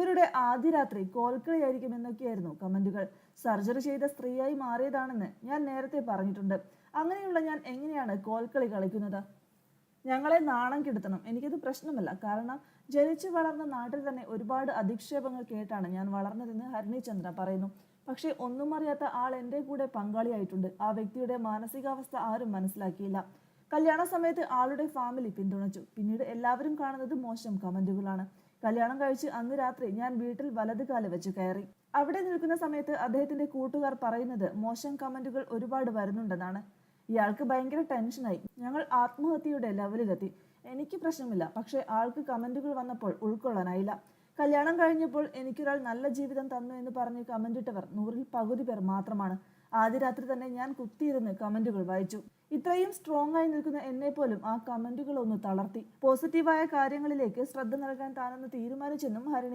ഇവരുടെ ആദ്യ രാത്രി കോൽക്കളിയായിരിക്കും എന്നൊക്കെയായിരുന്നു കമന്റുകൾ. സർജറി ചെയ്ത സ്ത്രീയായി മാറിയതാണെന്ന് ഞാൻ നേരത്തെ പറഞ്ഞിട്ടുണ്ട്. അങ്ങനെയുള്ള ഞാൻ എങ്ങനെയാണ് കോൽക്കളി കളിക്കുന്നത്? ഞങ്ങളെ നാണം കെടുത്തണം, എനിക്കത് പ്രശ്നമല്ല. കാരണം ജനിച്ചു വളർന്ന നാട്ടിൽ തന്നെ ഒരുപാട് അധിക്ഷേപങ്ങൾ കേട്ടാണ് ഞാൻ വളർന്നതെന്ന് ഹരിണി ചന്ദ്ര പറയുന്നു. പക്ഷേ ഒന്നും അറിയാത്ത ആൾ എൻ്റെ കൂടെ പങ്കാളിയായിട്ടുണ്ട്. ആ വ്യക്തിയുടെ മാനസികാവസ്ഥ ആരും മനസ്സിലാക്കിയില്ല. കല്യാണ സമയത്ത് ആളുടെ ഫാമിലി പിന്തുണച്ചു. പിന്നീട് എല്ലാവരും കാണുന്നത് മോശം കമന്റുകളാണ്. കല്യാണം കഴിച്ച് അന്ന് രാത്രി ഞാൻ വീട്ടിൽ വലത് കാല് വെച്ച് കയറി. അവിടെ നിൽക്കുന്ന സമയത്ത് അദ്ദേഹത്തിന്റെ കൂട്ടുകാർ പറയുന്നത് മോശം കമന്റുകൾ ഒരുപാട് വരുന്നുണ്ടെന്നാണ്. ഇയാൾക്ക് ഭയങ്കര ടെൻഷനായി. ഞങ്ങൾ ആത്മഹത്യയുടെ ലെവലിലെത്തി. എനിക്ക് പ്രശ്നമില്ല, പക്ഷേ ആൾക്ക് കമന്റുകൾ വന്നപ്പോൾ ഉൾക്കൊള്ളാനായില്ല. കല്യാണം കഴിഞ്ഞപ്പോൾ എനിക്കൊരാൾ നല്ല ജീവിതം തന്നു എന്ന് പറഞ്ഞ് കമന്റിട്ടവർ 100-ൽ പകുതി പേർ മാത്രമാണ്. ആദ്യ രാത്രി തന്നെ ഞാൻ കുത്തിയിരുന്ന് കമന്റുകൾ വായിച്ചു. ഇത്രയും സ്ട്രോങ് ആയി നിൽക്കുന്ന എന്നെ പോലും ആ കമന്റുകൾ ഒന്ന് തളർത്തി. പോസിറ്റീവായ കാര്യങ്ങളിലേക്ക് ശ്രദ്ധ നൽകാൻ താനൊന്ന് തീരുമാനിച്ചെന്നും ഹരിണി